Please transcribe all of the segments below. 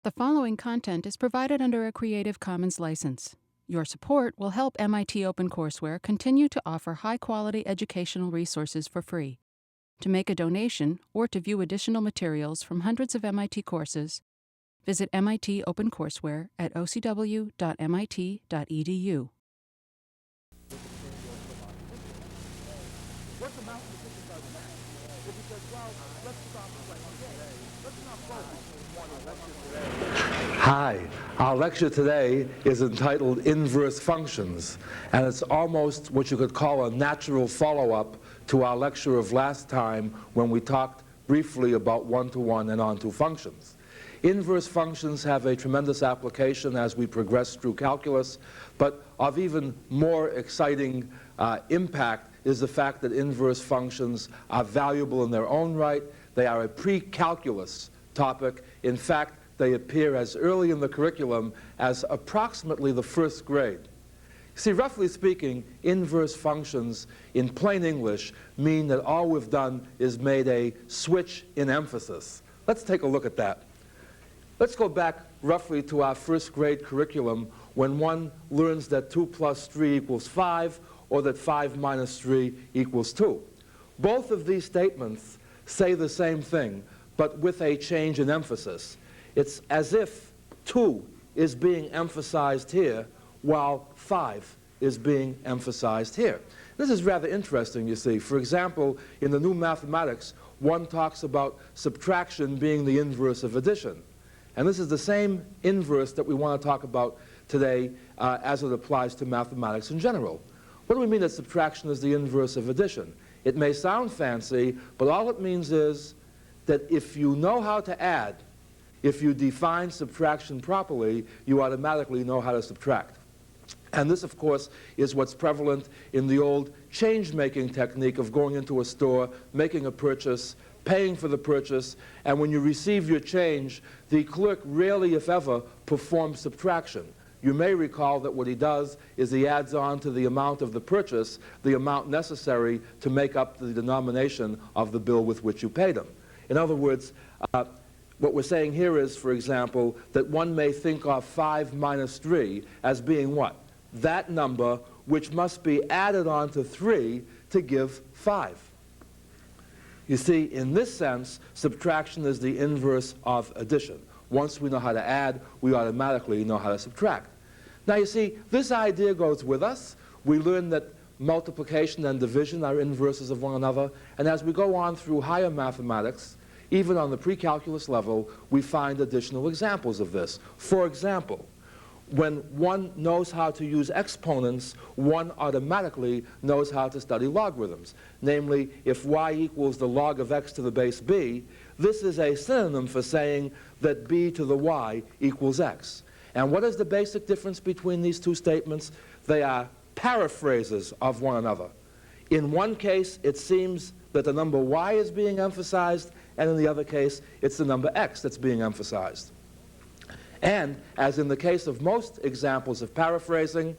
The following content is provided under a Creative Commons license. Your support will help MIT OpenCourseware continue to offer high-quality educational resources for free. To make a donation or to view additional materials from hundreds of MIT courses, visit MIT OpenCourseware at ocw.mit.edu. Hi, our lecture today is entitled Inverse Functions, and it's almost what you could call a natural follow-up to our lecture of last time when we talked briefly about one-to-one and onto functions. Inverse functions have a tremendous application as we progress through calculus, but of even more exciting impact is the fact that inverse functions are valuable in their own right. They are a pre-calculus topic. In fact, they appear as early in the curriculum as approximately the first grade. See, roughly speaking, inverse functions in plain English mean that all we've done is made a switch in emphasis. Let's take a look at that. Let's go back roughly to our first grade curriculum when one learns that 2 plus 3 equals 5, or that 5 minus 3 equals 2. Both of these statements say the same thing, but with a change in emphasis. It's as if 2 is being emphasized here, while 5 is being emphasized here. This is rather interesting, you see. For example, in the new mathematics, one talks about subtraction being the inverse of addition. And this is the same inverse that we want to talk about today as it applies to mathematics in general. What do we mean that subtraction is the inverse of addition? It may sound fancy, but all it means is that if you know how to add, if you define subtraction properly, you automatically know how to subtract. And this, of course, is what's prevalent in the old change-making technique of going into a store, making a purchase, paying for the purchase, and when you receive your change, the clerk rarely, if ever, performs subtraction. You may recall that what he does is he adds on to the amount of the purchase the amount necessary to make up the denomination of the bill with which you paid him. In other words, what we're saying here is, for example, that one may think of 5 minus 3 as being what? That number which must be added on to 3 to give 5. You see, in this sense, subtraction is the inverse of addition. Once we know how to add, we automatically know how to subtract. Now, you see, this idea goes with us. We learn that multiplication and division are inverses of one another, and as we go on through higher mathematics, even on the pre-calculus level, we find additional examples of this. For example, when one knows how to use exponents, one automatically knows how to study logarithms. Namely, if y equals the log of x to the base b, this is a synonym for saying that b to the y equals x. And what is the basic difference between these two statements? They are paraphrases of one another. In one case, it seems that the number y is being emphasized, and in the other case, it's the number x that's being emphasized. And, as in the case of most examples of paraphrasing,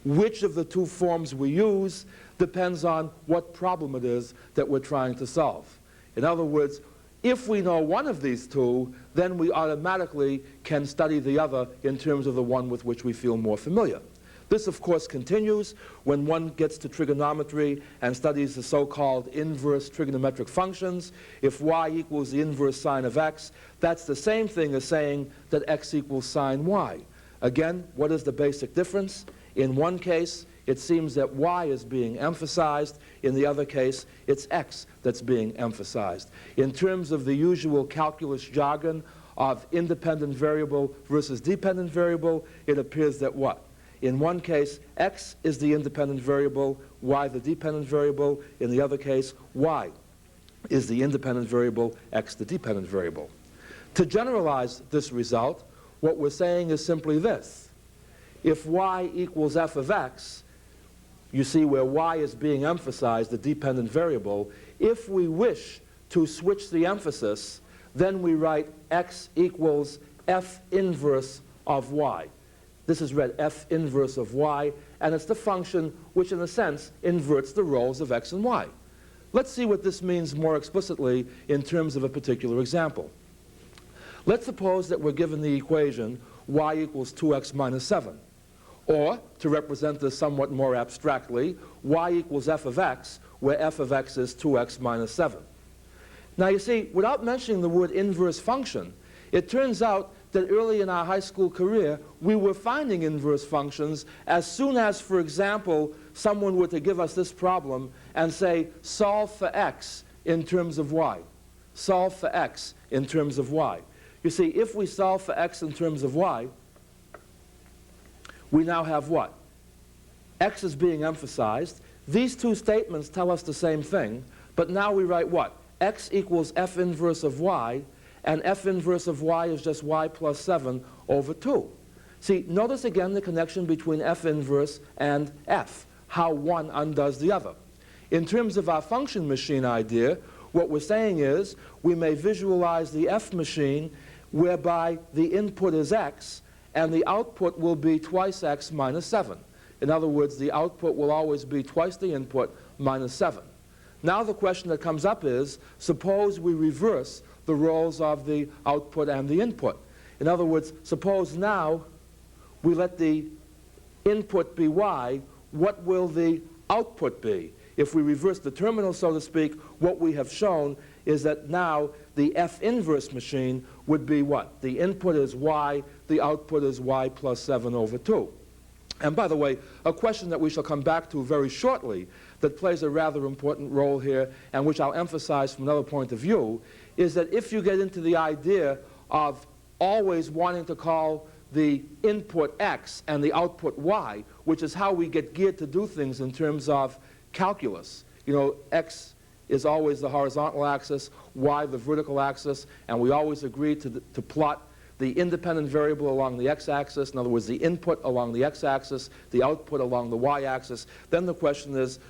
which of the two forms we use depends on what problem it is that we're trying to solve. In other words, if we know one of these two, then we automatically can study the other in terms of the one with which we feel more familiar. This, of course, continues when one gets to trigonometry and studies the so-called inverse trigonometric functions. If y equals the inverse sine of x, that's the same thing as saying that x equals sine y. Again, what is the basic difference? In one case, it seems that y is being emphasized. In the other case, it's x that's being emphasized. In terms of the usual calculus jargon of independent variable versus dependent variable, it appears that what? In one case, x is the independent variable, y the dependent variable. In the other case, y is the independent variable, x the dependent variable. To generalize this result, what we're saying is simply this. If y equals f of x, you see where y is being emphasized, the dependent variable, if we wish to switch the emphasis, then we write x equals f inverse of y. This is read f inverse of y, and it's the function which, in a sense, inverts the roles of x and y. Let's see what this means more explicitly in terms of a particular example. Let's suppose that we're given the equation y equals 2x minus 7. Or, to represent this somewhat more abstractly, y equals f of x, where f of x is 2x minus 7. Now you see, without mentioning the word inverse function, it turns out that early in our high school career, we were finding inverse functions as soon as, for example, someone were to give us this problem and say, solve for x in terms of y. Solve for x in terms of y. You see, if we solve for x in terms of y, we now have what? X is being emphasized. These two statements tell us the same thing, but now we write what? X equals f inverse of y, and f inverse of y is just y plus 7 over 2. See, notice again the connection between f inverse and f, how one undoes the other. In terms of our function machine idea, what we're saying is we may visualize the f machine whereby the input is x, and the output will be twice x minus 7. In other words, the output will always be twice the input minus 7. Now the question that comes up is, suppose we reverse the roles of the output and the input. In other words, suppose now we let the input be y, what will the output be? If we reverse the terminal, so to speak, what we have shown is that now the f inverse machine would be what? The input is y, the output is y plus 7 over 2. And by the way, a question that we shall come back to very shortly that plays a rather important role here, and which I'll emphasize from another point of view, is that if you get into the idea of always wanting to call the input x and the output y, which is how we get geared to do things in terms of calculus. You know, x is always the horizontal axis, y the vertical axis, and we always agree to plot the independent variable along the x-axis, in other words, the input along the x-axis, the output along the y-axis. Then the question is,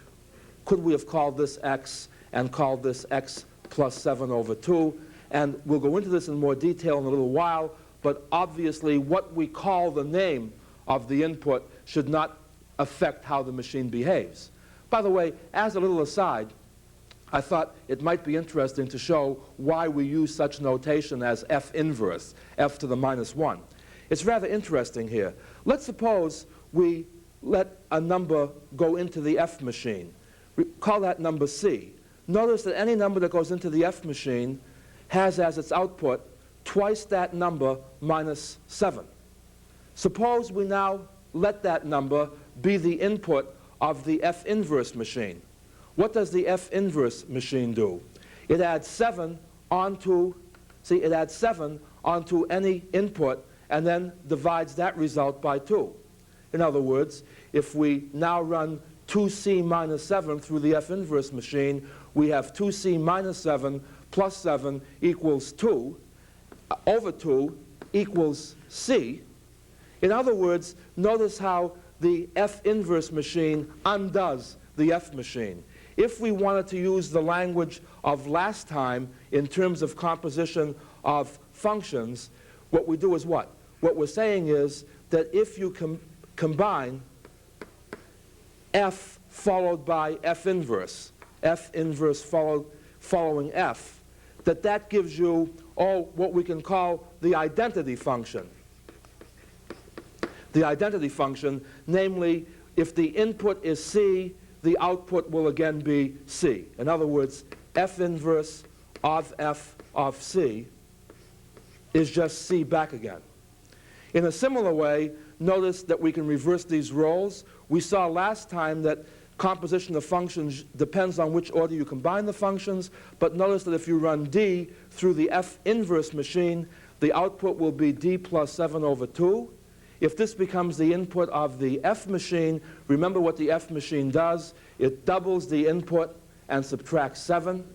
could we have called this x and called this x plus 7 over 2? And we'll go into this in more detail in a little while, but obviously what we call the name of the input should not affect how the machine behaves. By the way, as a little aside, I thought it might be interesting to show why we use such notation as f inverse, f to the minus 1. It's rather interesting here. Let's suppose we let a number go into the f machine. Call that number c. Notice that any number that goes into the f machine has as its output twice that number minus 7. Suppose we now let that number be the input of the f inverse machine. What does the f inverse machine do? It adds 7 onto, it adds 7 onto any input and then divides that result by 2. In other words, if we now run 2c minus 7 through the f inverse machine, we have 2c minus 7 plus 7 equals 2 over 2 equals c. In other words, notice how the f inverse machine undoes the f machine. If we wanted to use the language of last time in terms of composition of functions, what we do is what? What we're saying is that if you combine f followed by f inverse following f, that gives you what we can call the identity function. The identity function, namely, if the input is c, the output will again be c. In other words, f inverse of f of c is just c back again. In a similar way, notice that we can reverse these roles. We saw last time that composition of functions depends on which order you combine the functions, but notice that if you run d through the f inverse machine, the output will be d plus 7 over 2. If this becomes the input of the f machine, remember what the f machine does. It doubles the input and subtracts 7.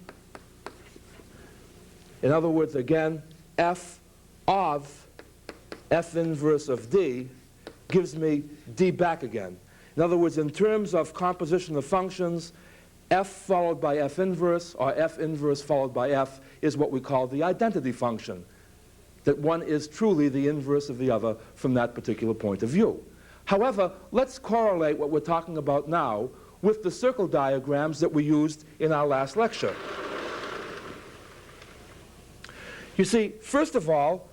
In other words, again, f of f inverse of d gives me d back again. In other words, in terms of composition of functions, f followed by f inverse, or f inverse followed by f, is what we call the identity function. That one is truly the inverse of the other from that particular point of view. However, let's correlate what we're talking about now with the circle diagrams that we used in our last lecture. You see, first of all,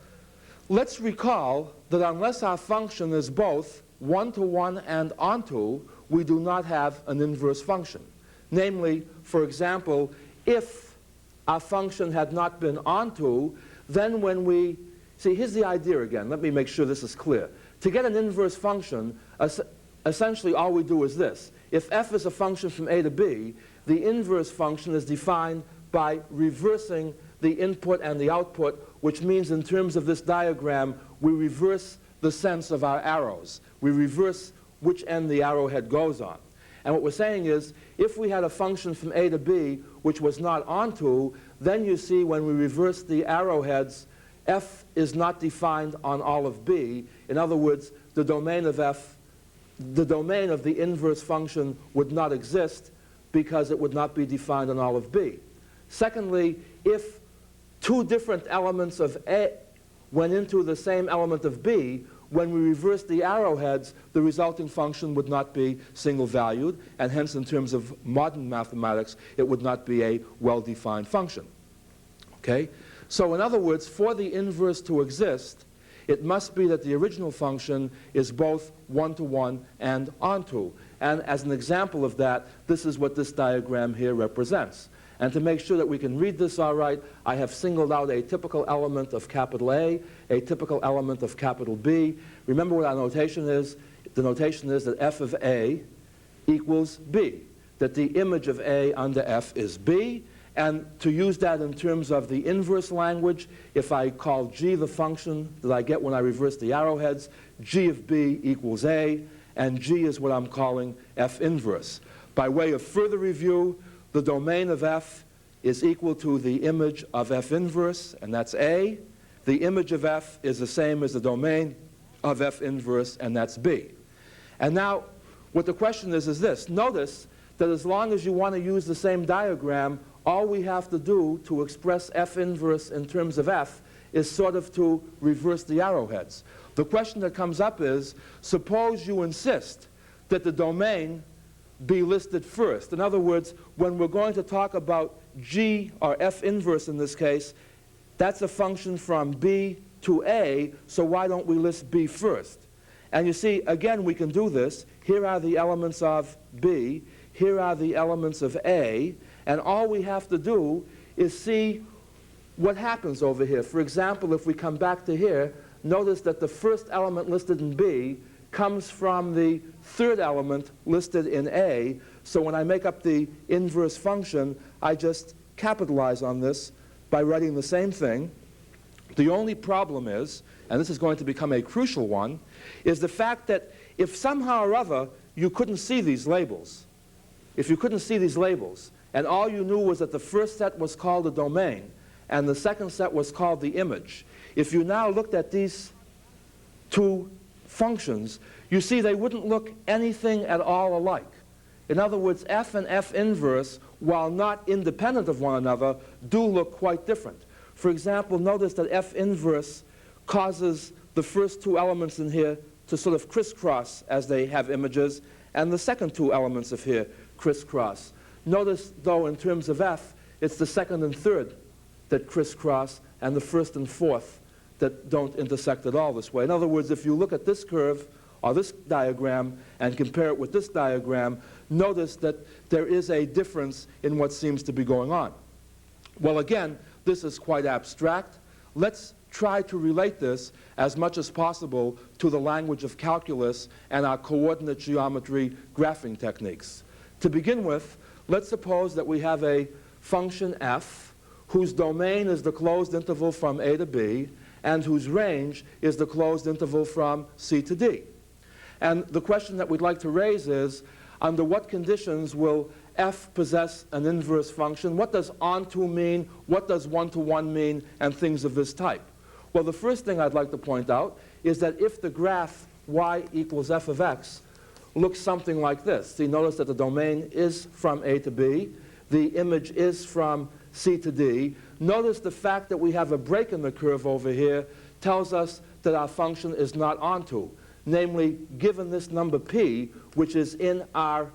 let's recall that unless our function is both one-to-one and onto, we do not have an inverse function. Namely, for example, if our function had not been onto, then when we, see, here's the idea again. Let me make sure this is clear. To get an inverse function, essentially all we do is this. If f is a function from a to b, the inverse function is defined by reversing the input and the output, which means in terms of this diagram, we reverse the sense of our arrows. We reverse which end the arrowhead goes on. And what we're saying is, if we had a function from a to b which was not onto, then you see when we reverse the arrowheads, f is not defined on all of b. In other words, the domain of f, the domain of the inverse function would not exist because it would not be defined on all of b. Secondly, if two different elements of a went into the same element of b, when we reverse the arrowheads, the resulting function would not be single-valued, and hence, in terms of modern mathematics, it would not be a well-defined function. Okay? So in other words, for the inverse to exist, it must be that the original function is both one-to-one and onto. And as an example of that, this is what this diagram here represents. And to make sure that we can read this all right, I have singled out a typical element of capital A, a typical element of capital B. Remember what our notation is? The notation is that f of A equals B, that the image of A under f is B. And to use that in terms of the inverse language, if I call g the function that I get when I reverse the arrowheads, g of B equals A, and g is what I'm calling f inverse. By way of further review, the domain of f is equal to the image of f inverse, and that's A. The image of f is the same as the domain of f inverse, and that's B. And now, what the question is this. Notice that as long as you want to use the same diagram, all we have to do to express f inverse in terms of f is sort of to reverse the arrowheads. The question that comes up is, suppose you insist that the domain be listed first. In other words, when we're going to talk about g, or f inverse in this case, that's a function from b to a, so why don't we list b first? And you see, again, we can do this. Here are the elements of b, here are the elements of a, and all we have to do is see what happens over here. For example, if we come back to here, notice that the first element listed in b comes from the third element listed in A. So when I make up the inverse function, I just capitalize on this by writing the same thing. The only problem is, and this is going to become a crucial one, is the fact that if somehow or other you couldn't see these labels, if you couldn't see these labels, and all you knew was that the first set was called a domain, and the second set was called the image, if you now looked at these two functions, you see they wouldn't look anything at all alike. In other words, f and f inverse, while not independent of one another, do look quite different. For example, notice that f inverse causes the first two elements in here to sort of crisscross as they have images, and the second two elements of here crisscross. Notice, though, in terms of f, it's the second and third that crisscross, and the first and fourth that don't intersect at all this way. In other words, if you look at this curve or this diagram and compare it with this diagram, notice that there is a difference in what seems to be going on. Well, again, this is quite abstract. Let's try to relate this as much as possible to the language of calculus and our coordinate geometry graphing techniques. To begin with, let's suppose that we have a function f whose domain is the closed interval from a to b, and whose range is the closed interval from C to D. And the question that we'd like to raise is, under what conditions will f possess an inverse function? What does onto mean? What does one-to-one mean? And things of this type. Well, the first thing I'd like to point out is that if the graph y equals f of x looks something like this. See, notice that the domain is from a to b. The image is from C to D. Notice the fact that we have a break in the curve over here tells us that our function is not onto. Namely, given this number p, which is in our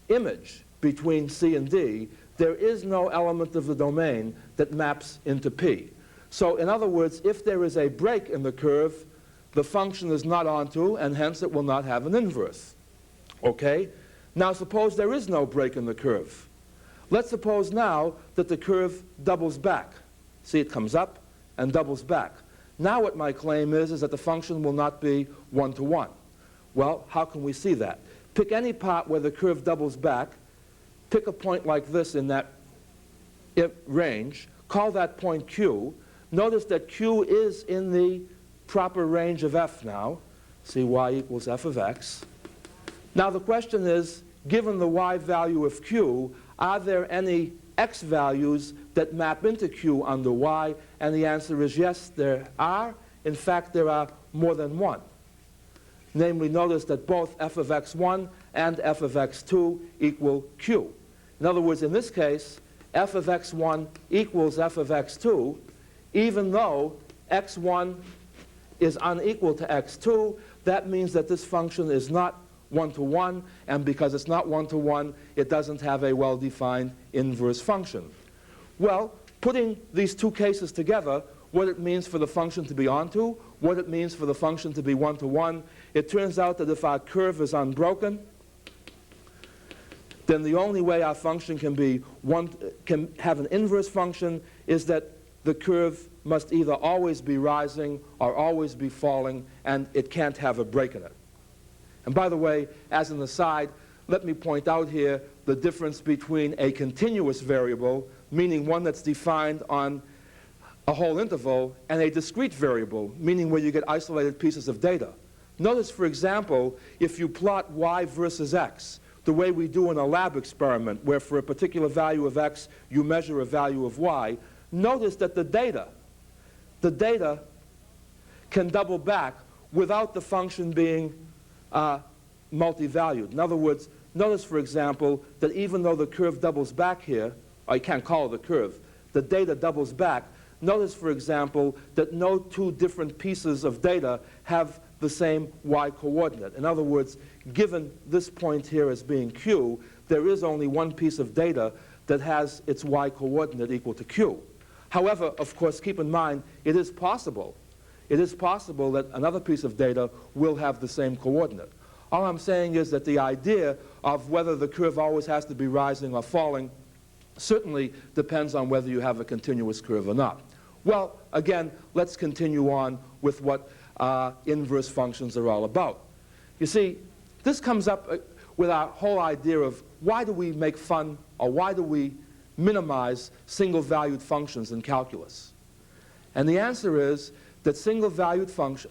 image between C and D, there is no element of the domain that maps into p. So in other words, if there is a break in the curve, the function is not onto, and hence it will not have an inverse. Okay? Now suppose there is no break in the curve. Let's suppose now that the curve doubles back. See, it comes up and doubles back. Now what my claim is that the function will not be one-to-one. Well, how can we see that? Pick any part where the curve doubles back, pick a point like this in that range, call that point Q. Notice that Q is in the proper range of f now. See, y equals f of x. Now the question is, given the y value of Q, are there any x values that map into Q under y? And the answer is yes, there are. In fact, there are more than one. Namely, notice that both f of x1 and f of x2 equal Q. In other words, in this case, f of x1 equals f of x2, even though x1 is unequal to x2. That means that this function is not one-to-one, and because it's not one-to-one, it doesn't have a well-defined inverse function. Well, putting these two cases together, what it means for the function to be onto, what it means for the function to be one-to-one, it turns out that if our curve is unbroken, then the only way our function can have an inverse function is that the curve must either always be rising or always be falling, and it can't have a break in it. And by the way, as an aside, let me point out here the difference between a continuous variable, meaning one that's defined on a whole interval, and a discrete variable, meaning where you get isolated pieces of data. Notice, for example, if you plot y versus x, the way we do in a lab experiment, where for a particular value of x, you measure a value of y, notice that the data can double back without the function being multi-valued. In other words, notice, for example, that even though the curve doubles back here, or you can't call it a curve, the data doubles back. Notice, for example, that no two different pieces of data have the same y coordinate. In other words, given this point here as being Q, there is only one piece of data that has its y coordinate equal to Q. However, of course, keep in mind, it is possible that another piece of data will have the same coordinate. All I'm saying is that the idea of whether the curve always has to be rising or falling certainly depends on whether you have a continuous curve or not. Well, again, let's continue on with what inverse functions are all about. You see, this comes up with our whole idea of why do we make fun or why do we minimize single-valued functions in calculus? And the answer is that single-valued function,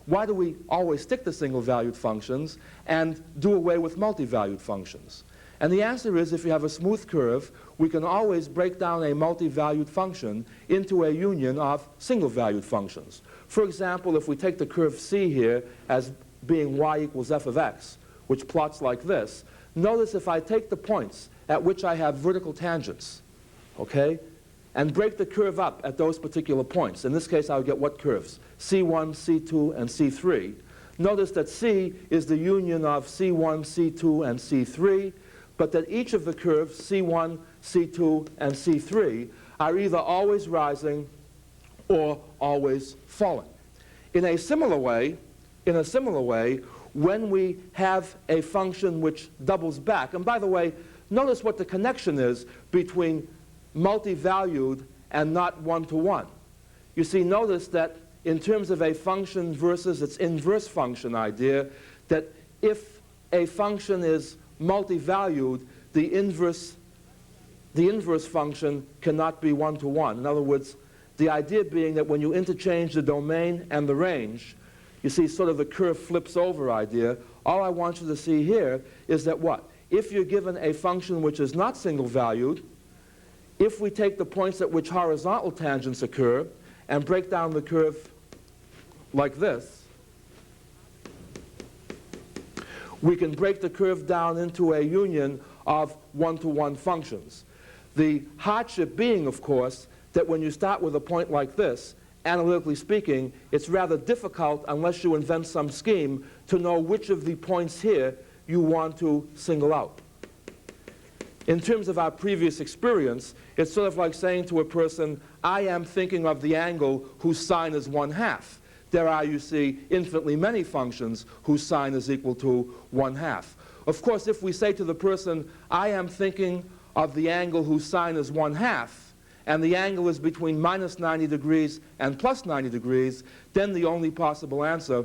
why do we always stick to single-valued functions and do away with multi-valued functions? And the answer is, if you have a smooth curve, we can always break down a multi-valued function into a union of single-valued functions. For example, if we take the curve C here as being y equals f of x, which plots like this, notice if I take the points at which I have vertical tangents, okay, and break the curve up at those particular points. In this case, I would get what curves? C1, C2, and C3. Notice that C is the union of C1, C2, and C3, but that each of the curves, C1, C2, and C3, are either always rising or always falling. In a similar way, when we have a function which doubles back, and by the way, notice what the connection is between multi-valued and not one-to-one. You see, notice that in terms of a function versus its inverse function idea, that if a function is multi-valued, the inverse function cannot be one-to-one. In other words, the idea being that when you interchange the domain and the range, you see sort of the curve flips over idea. All I want you to see here is that what? If you're given a function which is not single-valued, if we take the points at which horizontal tangents occur and break down the curve like this, we can break the curve down into a union of one-to-one functions. The hardship being, of course, that when you start with a point like this, analytically speaking, it's rather difficult, unless you invent some scheme, to know which of the points here you want to single out. In terms of our previous experience, it's sort of like saying to a person, I am thinking of the angle whose sine is 1/2. There are, you see, infinitely many functions whose sine is equal to 1/2. Of course, if we say to the person, I am thinking of the angle whose sine is 1/2, and the angle is between minus 90 degrees and plus 90 degrees, then the only possible answer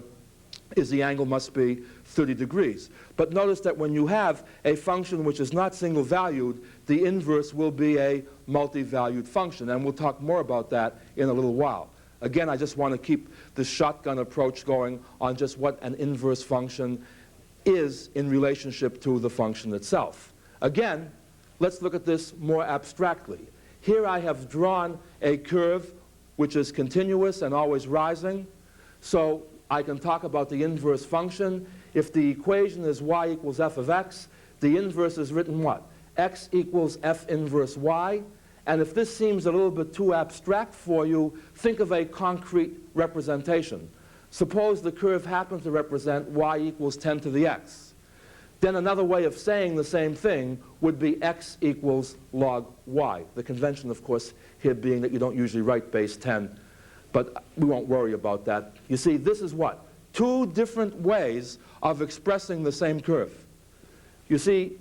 is the angle must be 30 degrees. But notice that when you have a function which is not single-valued, the inverse will be a multi-valued function, and we'll talk more about that in a little while. Again, I just want to keep the shotgun approach going on just what an inverse function is in relationship to the function itself. Again, let's look at this more abstractly. Here I have drawn a curve which is continuous and always rising, so I can talk about the inverse function. If the equation is y equals f of x, the inverse is written what? X equals f inverse y. And if this seems a little bit too abstract for you, think of a concrete representation. Suppose the curve happens to represent y equals 10 to the x. Then another way of saying the same thing would be x equals log y. The convention, of course, here being that you don't usually write base 10. But we won't worry about that. You see, this is what? Two different ways of expressing the same curve. You see,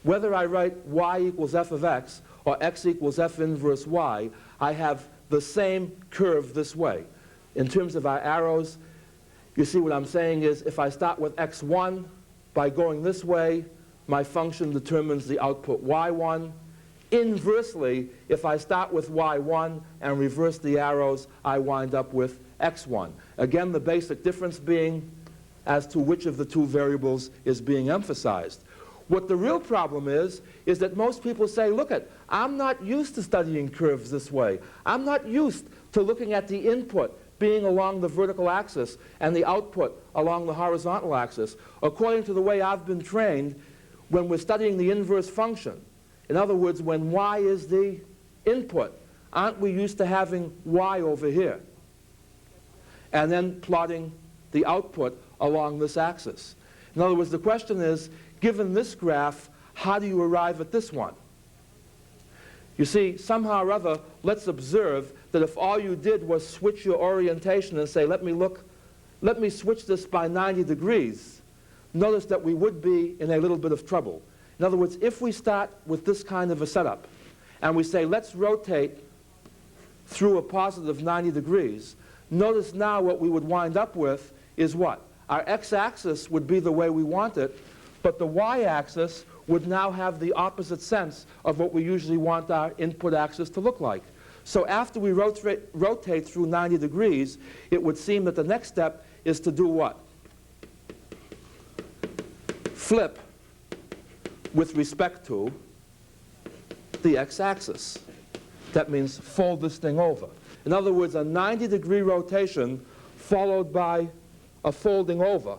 whether I write y equals f of x or x equals f inverse y, I have the same curve this way. In terms of our arrows, you see what I'm saying is if I start with x1, by going this way, my function determines the output y1. Inversely, if I start with y1 and reverse the arrows, I wind up with x1. Again, the basic difference being as to which of the two variables is being emphasized. What the real problem is that most people say, look I'm not used to studying curves this way. I'm not used to looking at the input being along the vertical axis and the output along the horizontal axis. According to the way I've been trained, when we're studying the inverse function, in other words, when y is the input, aren't we used to having y over here? And then plotting the output along this axis. In other words, the question is, given this graph, how do you arrive at this one? You see, somehow or other, let's observe that if all you did was switch your orientation and say, let me switch this by 90 degrees, notice that we would be in a little bit of trouble. In other words, if we start with this kind of a setup, and we say, let's rotate through a positive 90 degrees, notice now what we would wind up with is what? Our x-axis would be the way we want it, but the y-axis would now have the opposite sense of what we usually want our input axis to look like. So after we rotate through 90 degrees, it would seem that the next step is to do what? Flip with respect to the x-axis. That means fold this thing over. In other words, a 90-degree rotation followed by a folding over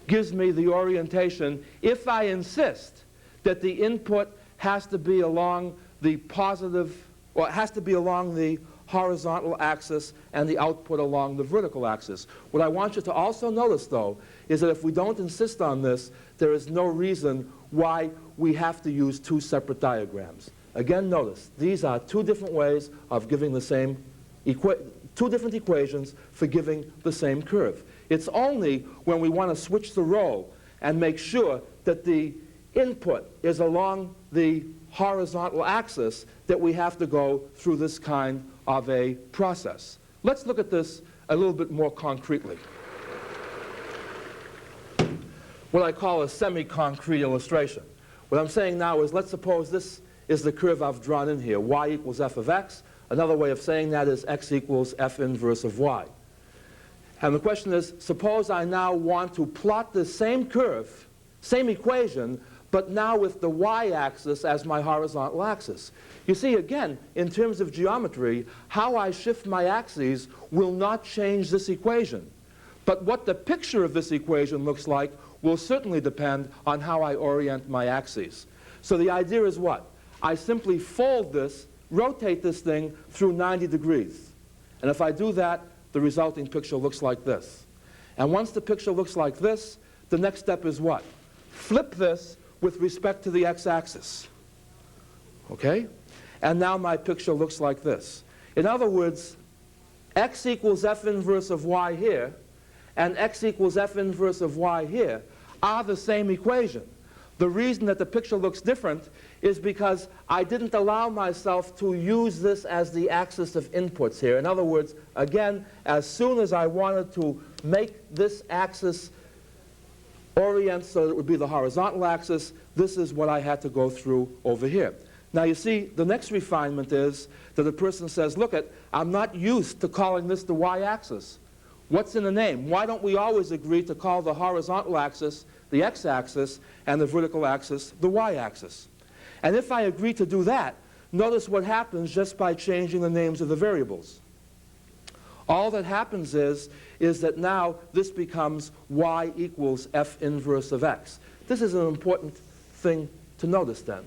gives me the orientation if I insist that the input has to be along the positive, or it has to be along the horizontal axis and the output along the vertical axis. What I want you to also notice, though, is that if we don't insist on this, there is no reason why we have to use two separate diagrams. Again, notice, these are two different ways of giving the same two different equations for giving the same curve. It's only when we want to switch the role and make sure that the input is along the horizontal axis that we have to go through this kind of a process. Let's look at this a little bit more concretely. What I call a semi-concrete illustration. What I'm saying now is, let's suppose this is the curve I've drawn in here, y equals f of x. Another way of saying that is x equals f inverse of y. And the question is, suppose I now want to plot the same curve, same equation, but now with the y-axis as my horizontal axis. You see, again, in terms of geometry, how I shift my axes will not change this equation. But what the picture of this equation looks like will certainly depend on how I orient my axes. So the idea is what? I simply fold this, rotate this thing through 90 degrees. And if I do that, the resulting picture looks like this. And once the picture looks like this, the next step is what? Flip this with respect to the x-axis. Okay? And now my picture looks like this. In other words, x equals f inverse of y here and x equals f inverse of y here are the same equation. The reason that the picture looks different is because I didn't allow myself to use this as the axis of inputs here. In other words, again, as soon as I wanted to make this axis orient so that it would be the horizontal axis, this is what I had to go through over here. Now you see, the next refinement is that the person says, look, I'm not used to calling this the y-axis. What's in the name? Why don't we always agree to call the horizontal axis the x-axis and the vertical axis the y-axis? And if I agree to do that, notice what happens just by changing the names of the variables. All that happens is that now this becomes y equals f inverse of x. This is an important thing to notice then.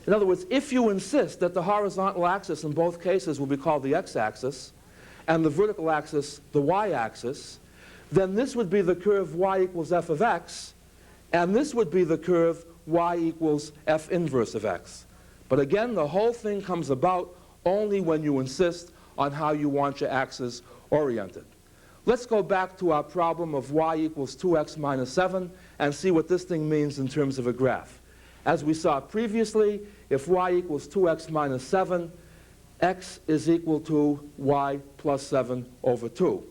In other words, if you insist that the horizontal axis in both cases will be called the x-axis and the vertical axis the y-axis, then this would be the curve y equals f of x, and this would be the curve y equals f inverse of x. But again, the whole thing comes about only when you insist on how you want your axis oriented. Let's go back to our problem of y equals 2x minus 7 and see what this thing means in terms of a graph. As we saw previously, if y equals 2x minus 7, x is equal to y plus 7 over 2.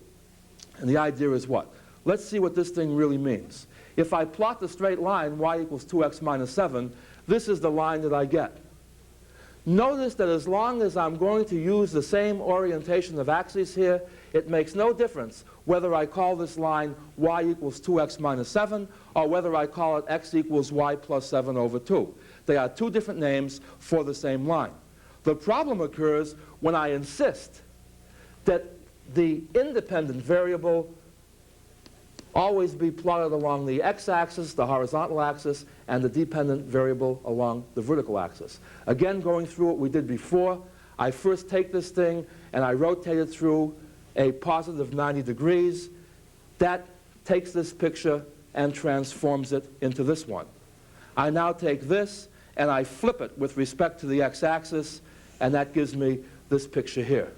And the idea is what? Let's see what this thing really means. If I plot the straight line, y equals 2x minus 7, this is the line that I get. Notice that as long as I'm going to use the same orientation of axes here, it makes no difference whether I call this line y equals 2x minus 7 or whether I call it x equals y plus 7 over 2. They are two different names for the same line. The problem occurs when I insist that the independent variable always be plotted along the x-axis, the horizontal axis, and the dependent variable along the vertical axis. Again, going through what we did before, I first take this thing and I rotate it through a positive 90 degrees. That takes this picture and transforms it into this one. I now take this and I flip it with respect to the x-axis, and that gives me this picture here.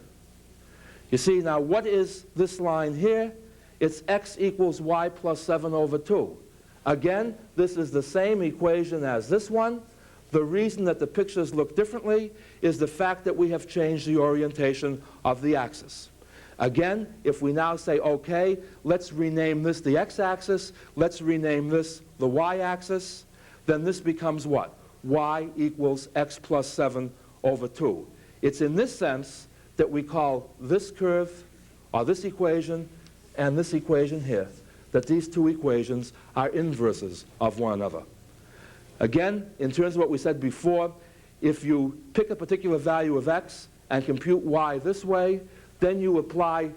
You see, now what is this line here? It's x equals y plus 7 over 2. Again, this is the same equation as this one. The reason that the pictures look differently is the fact that we have changed the orientation of the axis. Again, if we now say, okay, let's rename this the x-axis, let's rename this the y-axis, then this becomes what? Y equals x plus 7 over 2. It's in this sense that we call this curve, or this equation, and this equation here, that these two equations are inverses of one another. Again, in terms of what we said before, if you pick a particular value of x and compute y this way, then you apply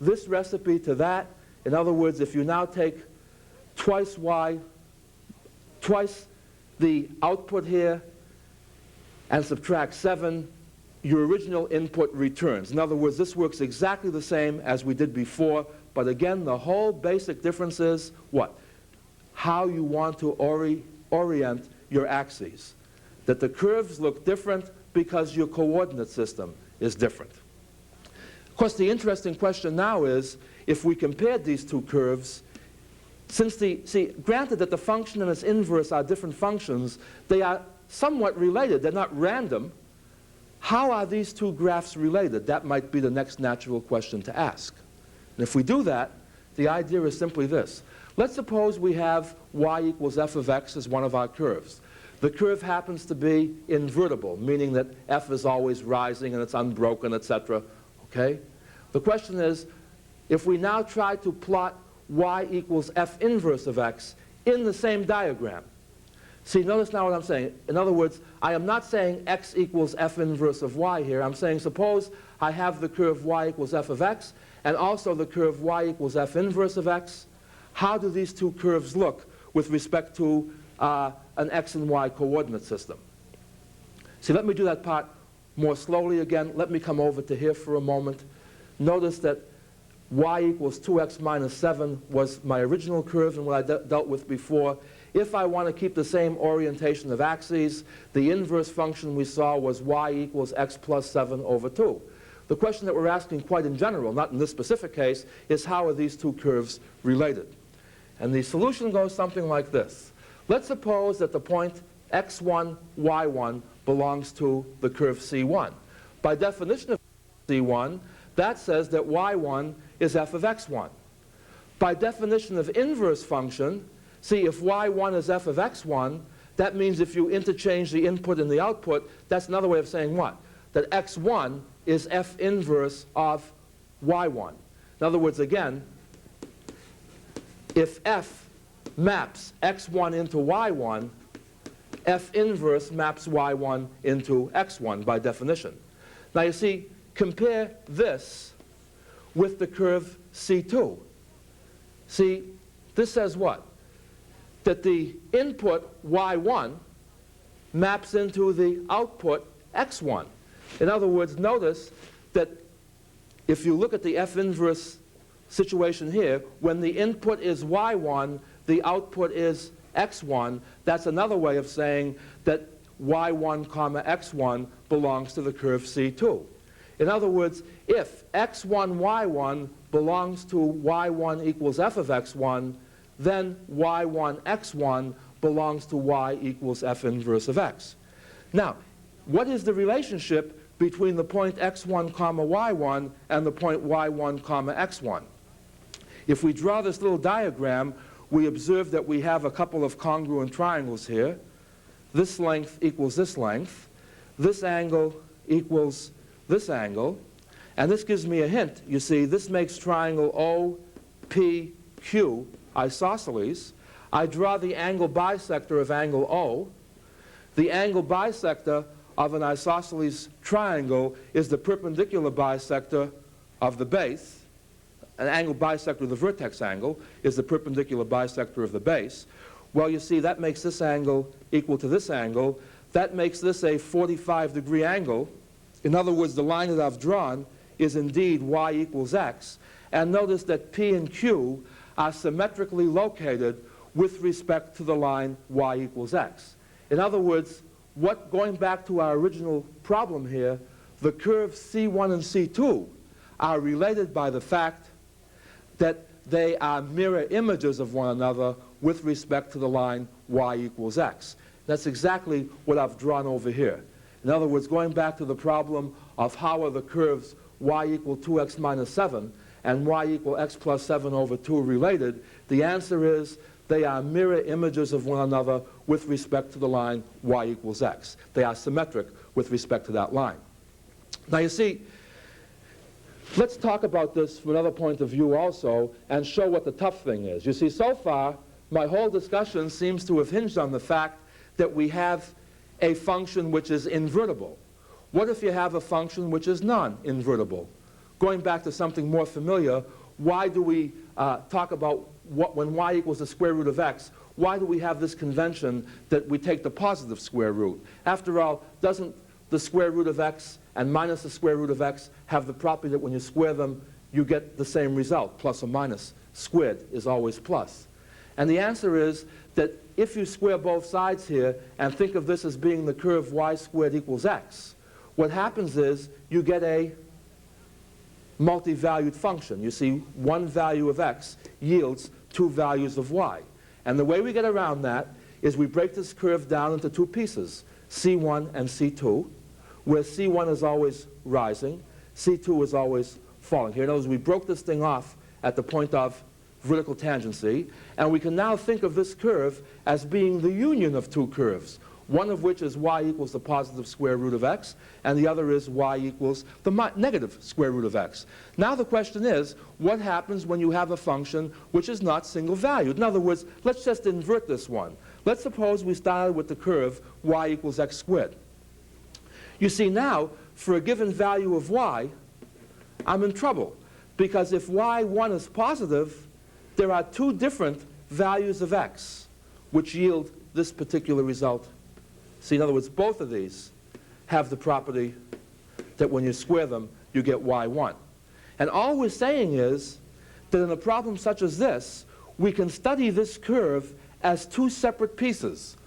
this recipe to that. In other words, if you now take twice y, twice the output here, and subtract 7, your original input returns. In other words, this works exactly the same as we did before, but again, the whole basic difference is what? How you want to orient your axes. That the curves look different because your coordinate system is different. Of course, the interesting question now is, if we compared these two curves, granted that the function and its inverse are different functions, they are somewhat related. They're not random. How are these two graphs related? That might be the next natural question to ask. And if we do that, the idea is simply this. Let's suppose we have y equals f of x as one of our curves. The curve happens to be invertible, meaning that f is always rising and it's unbroken, etc. Okay? The question is, if we now try to plot y equals f inverse of x in the same diagram. See, notice now what I'm saying. In other words, I am not saying x equals f inverse of y here. I'm saying suppose I have the curve y equals f of x and also the curve y equals f inverse of x. How do these two curves look with respect to an x and y coordinate system? See, let me do that part more slowly again. Let me come over to here for a moment. Notice that y equals 2x minus 7 was my original curve and what I dealt with before. If I want to keep the same orientation of axes, the inverse function we saw was y equals x plus 7 over 2. The question that we're asking quite in general, not in this specific case, is how are these two curves related? And the solution goes something like this. Let's suppose that the point x1, y1 belongs to the curve C1. By definition of C1, that says that y1 is f of x1. By definition of inverse function, see, if y1 is f of x1, that means if you interchange the input and the output, that's another way of saying what? That x1 is f inverse of y1. In other words, again, if f maps x1 into y1, f inverse maps y1 into x1 by definition. Now you see, compare this with the curve C2. See, this says what? That the input y1 maps into the output x1. In other words, notice that if you look at the f inverse situation here, when the input is y1, the output is x1. That's another way of saying that y1 comma x1 belongs to the curve C2. In other words, if x1, y1 belongs to y1 equals f of x1, then y1, x1 belongs to y equals f inverse of x. Now, what is the relationship between the point x1 comma y1 and the point y1 comma x1? If we draw this little diagram, we observe that we have a couple of congruent triangles here. This length equals this length. This angle equals this angle. And this gives me a hint. You see, this makes triangle OPQ isosceles. I draw the angle bisector of angle O. The angle bisector of an isosceles triangle is the perpendicular bisector of the base. An angle bisector of the vertex angle is the perpendicular bisector of the base. Well, you see, that makes this angle equal to this angle. That makes this a 45-degree angle. In other words, the line that I've drawn is indeed y equals x. And notice that P and Q are symmetrically located with respect to the line y equals x. In other words, going back to our original problem here, the curves C1 and C2 are related by the fact that they are mirror images of one another with respect to the line y equals x. That's exactly what I've drawn over here. In other words, going back to the problem of how are the curves y equal 2x minus 7 and y equal x plus 7 over 2 related, the answer is they are mirror images of one another with respect to the line y equals x. They are symmetric with respect to that line. Now you see, let's talk about this from another point of view also and show what the tough thing is. You see, so far, my whole discussion seems to have hinged on the fact that we have a function which is invertible. What if you have a function which is non-invertible? Going back to something more familiar, why do we talk about when y equals the square root of x, why do we have this convention that we take the positive square root? After all, doesn't the square root of x and minus the square root of x have the property that when you square them, you get the same result, plus or minus? Squared is always plus. And the answer is that if you square both sides here and think of this as being the curve y squared equals x, what happens is you get a multi-valued function. You see, one value of x yields two values of y. And the way we get around that is we break this curve down into two pieces, C1 and C2, where C1 is always rising, C2 is always falling. Here, in other words, we broke this thing off at the point of vertical tangency, and we can now think of this curve as being the union of two curves, one of which is y equals the positive square root of x, and the other is y equals the negative square root of x. Now the question is, what happens when you have a function which is not single valued? In other words, let's just invert this one. Let's suppose we started with the curve y equals x squared. You see, now, for a given value of y, I'm in trouble, because if y1 is positive, there are two different values of x which yield this particular result. See, in other words, both of these have the property that when you square them, you get y1. And all we're saying is that in a problem such as this, we can study this curve as two separate pieces.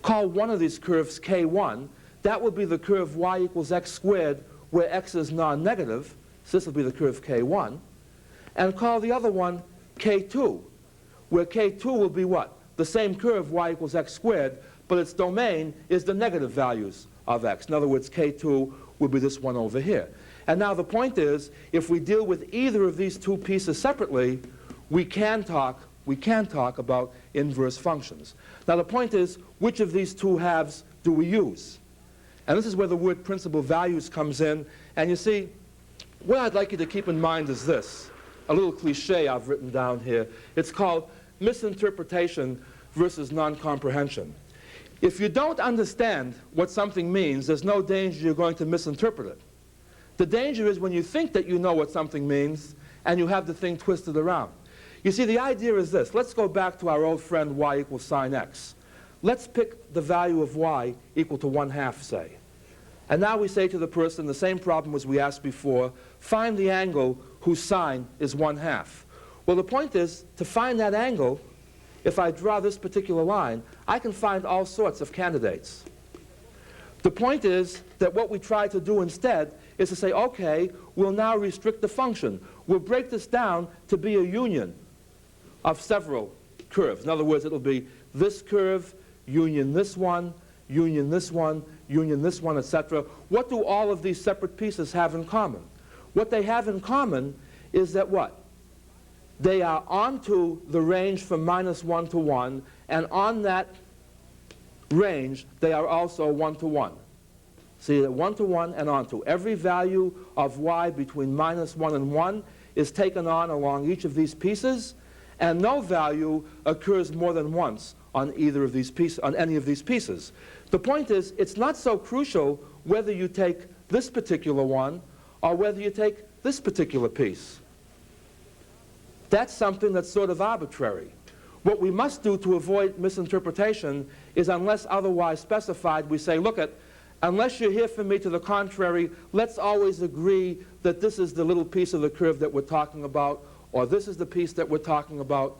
Call one of these curves K1. That will be the curve y equals x squared, where x is non-negative. So this will be the curve K1. And call the other one K2, where K2 will be what? The same curve y equals x squared, but its domain is the negative values of x. In other words, K2 will be this one over here. And now the point is, if we deal with either of these two pieces separately, we can talk about inverse functions. Now the point is, which of these two halves do we use? And this is where the word principal values comes in. And you see, what I'd like you to keep in mind is this, a little cliche I've written down here. It's called misinterpretation versus non-comprehension. If you don't understand what something means, there's no danger you're going to misinterpret it. The danger is when you think that you know what something means and you have the thing twisted around. You see, the idea is this. Let's go back to our old friend y equals sine x. Let's pick the value of y equal to 1/2, say. And now we say to the person the same problem as we asked before, find the angle whose sine is 1/2. Well, the point is, to find that angle, if I draw this particular line, I can find all sorts of candidates. The point is that what we try to do instead is to say, okay, we'll now restrict the function. We'll break this down to be a union of several curves. In other words, it'll be this curve, union this one, union this one, union this one, etc. What do all of these separate pieces have in common? What they have in common is that what? They are onto the range from -1 to 1, and on that range, they are also 1 to 1. See, that 1 to 1 and onto. Every value of y between -1 and 1 is taken on along each of these pieces, and no value occurs more than once on either of these pieces, on any of these pieces. The point is, it's not so crucial whether you take this particular one or whether you take this particular piece. That's something that's sort of arbitrary. What we must do to avoid misinterpretation is, unless otherwise specified, we say, look, unless you hear from me to the contrary, let's always agree that this is the little piece of the curve that we're talking about, or this is the piece that we're talking about.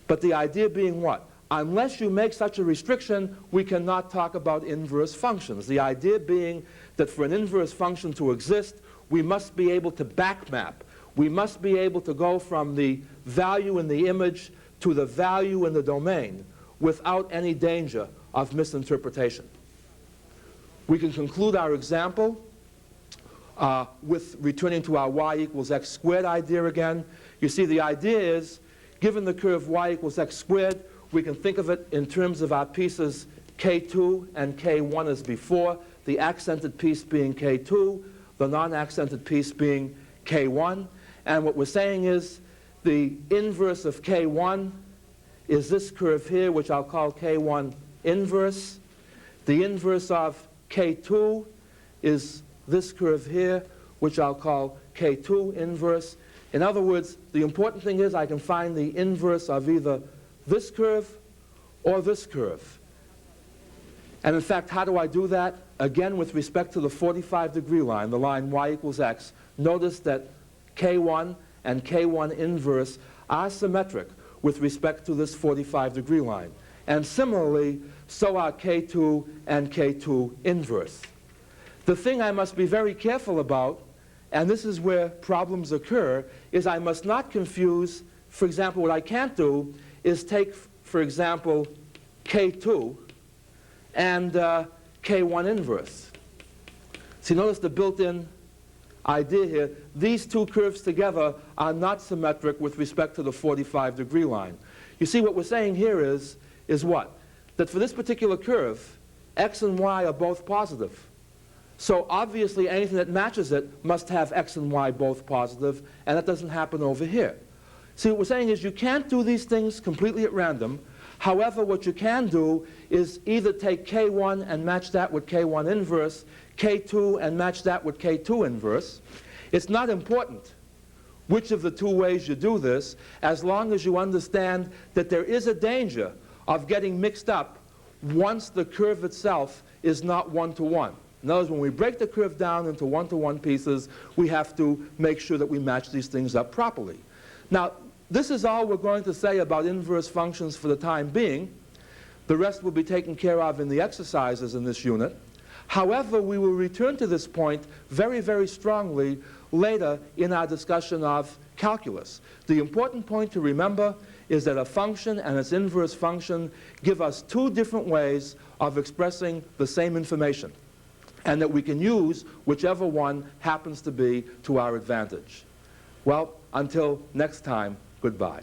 But the idea being what? Unless you make such a restriction, we cannot talk about inverse functions. The idea being that for an inverse function to exist, we must be able to backmap. We must be able to go from the value in the image to the value in the domain without any danger of misinterpretation. We can conclude our example with returning to our y equals x squared idea again. You see, the idea is, given the curve y equals x squared, we can think of it in terms of our pieces K2 and K1 as before, the accented piece being K2, the non-accented piece being K1. And what we're saying is the inverse of K1 is this curve here, which I'll call K1 inverse. The inverse of K2 is this curve here, which I'll call K2 inverse. In other words, the important thing is I can find the inverse of either this curve or this curve. And in fact, how do I do that? Again, with respect to the 45-degree line, the line y equals x, notice that K1 and K1 inverse are symmetric with respect to this 45-degree line. And similarly, so are K2 and K2 inverse. The thing I must be very careful about, and this is where problems occur, is I must not confuse, for example, what I can't do is take, for example, K2 and K1 inverse. See, notice the built-in idea here. These two curves together are not symmetric with respect to the 45-degree line. You see, what we're saying here is what? That for this particular curve, x and y are both positive. So obviously anything that matches it must have x and y both positive, and that doesn't happen over here. See, what we're saying is you can't do these things completely at random. However, what you can do is either take K1 and match that with K1 inverse, K2 and match that with K2 inverse. It's not important which of the two ways you do this, as long as you understand that there is a danger of getting mixed up once the curve itself is not 1 to 1. In other words, when we break the curve down into 1 to 1 pieces, we have to make sure that we match these things up properly. Now, this is all we're going to say about inverse functions for the time being. The rest will be taken care of in the exercises in this unit. However, we will return to this point very, very strongly later in our discussion of calculus. The important point to remember is that a function and its inverse function give us two different ways of expressing the same information, and that we can use whichever one happens to be to our advantage. Well, until next time, goodbye.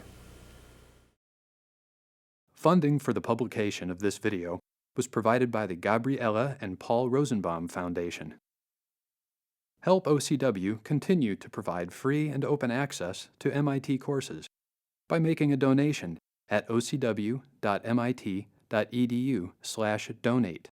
Funding for the publication of this video was provided by the Gabriella and Paul Rosenbaum Foundation. Help OCW continue to provide free and open access to MIT courses by making a donation at ocw.mit.edu/donate.